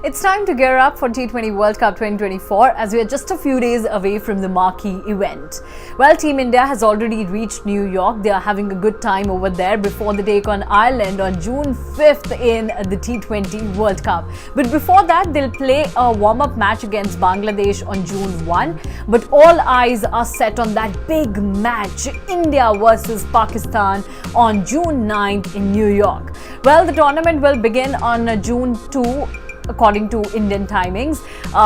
It's time to gear up for T20 World Cup 2024 as we are just a few days away from the marquee event. Well, Team India has already reached New York. They are having a good time over there before they take on Ireland on June 5th in the T20 World Cup. But before that, they'll play a warm-up match against Bangladesh on June 1. But all eyes are set on that big match, India versus Pakistan on June 9th in New York. Well, the tournament will begin on June 2. According to Indian timings,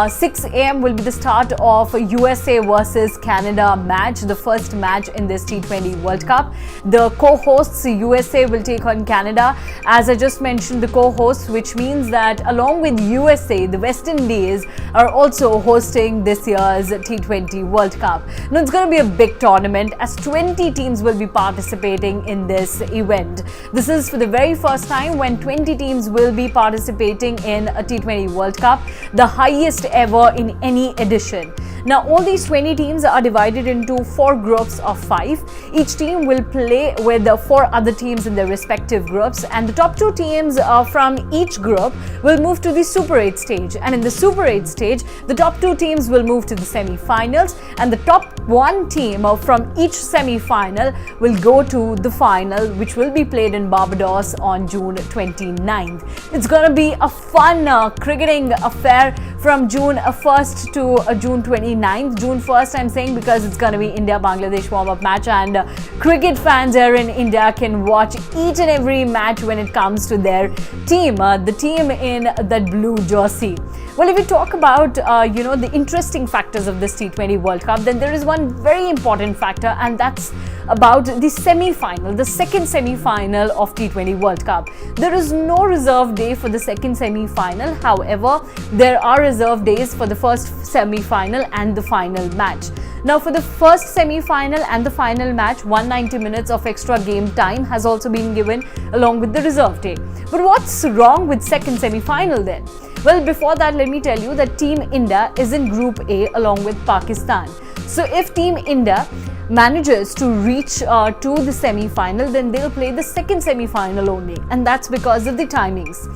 6 a.m. will be the start of USA versus Canada match, the first match in this T20 World Cup. The co-hosts USA will take on Canada. As I just mentioned, the co-hosts, which means that along with USA, the West Indies are also hosting this year's T20 World Cup. Now, it's going to be a big tournament as 20 teams will be participating in this event. This is for the very first time when 20 teams will be participating in a T20 World Cup, the highest ever in any edition. Now, all these 20 teams are divided into 4 groups of 5. Each team will play with the 4 other teams in their respective groups, and the top 2 teams from each group will move to the Super 8 stage. And in the Super 8 stage, the top 2 teams will move to the semi-finals, and the top 1 team from each semi-final will go to the final, which will be played in Barbados on June 29th. It's going to be a fun cricketing affair from June 1st to June 29th. June 1st, I'm saying, because it's going to be India-Bangladesh warm-up match, and cricket fans here in India can watch each and every match when it comes to their team, the team in that blue jersey. Well, if we talk about, the interesting factors of this T20 World Cup, then there is one very important factor, and that's about the semi-final, the second semi-final of T20 World Cup. There is no reserve day for the second semi-final. However, there are reserve days for the first semi-final and the final match. Now, for the first semi-final and the final match, 190 minutes of extra game time has also been given along with the reserve day. But what's wrong with second semi-final then? Well, before that, let me tell you that Team India is in Group A along with Pakistan. So if Team India manages to reach to the semi-final, then they'll play the second semi-final only, and that's because of the timings.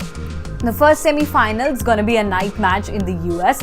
The first semi-final is going to be a night match in the US,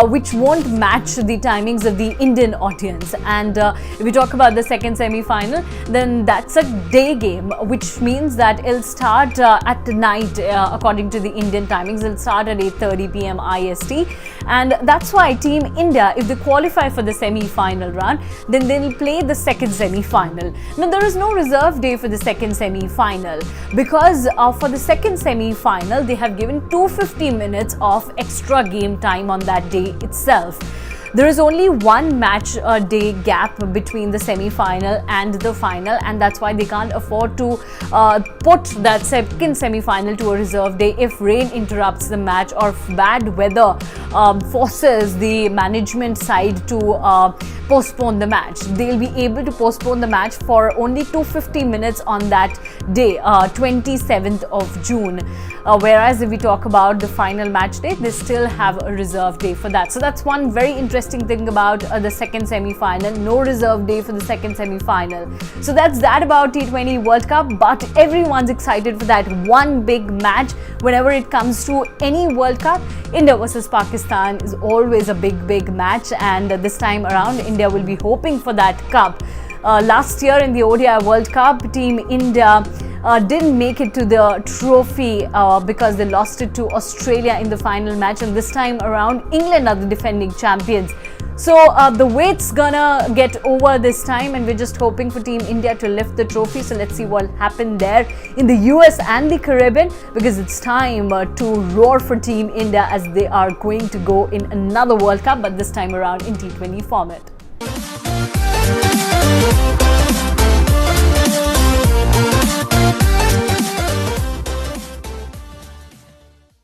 which won't match the timings of the Indian audience. And if we talk about the second semi-final, then that's a day game, which means that it'll start at night according to the Indian timings. It'll start at 8:30 p.m. IST. And that's why Team India, if they qualify for the semi-final round, then they'll play the second semi-final. Now, there is no reserve day for the second semi-final because for the second semi-final, they have given 250 minutes of extra game time on that day itself. There is only one match day gap between the semi-final and the final, and that's why they can't afford to put that second semi-final to a reserve day if rain interrupts the match or if bad weather forces the management side to postpone the match. They'll be able to postpone the match for only 250 minutes on that day, 27th of June. Whereas if we talk about the final match day, they still have a reserve day for that. So that's one very interesting thing about the second semi-final. No reserve day for the second semi-final. So that's that about T20 World Cup. But everyone's excited for that one big match. Whenever it comes to any World Cup, India versus Pakistan is always a big match. And this time around, India will be hoping for that cup. Last year in the ODI World Cup, Team India didn't make it to the trophy because they lost it to Australia in the final match, and this time around England are the defending champions. So the wait's gonna get over this time, and we're just hoping for Team India to lift the trophy. So let's see what happened there in the US and the Caribbean, because it's time to roar for Team India as they are going to go in another World Cup, but this time around in T20 format.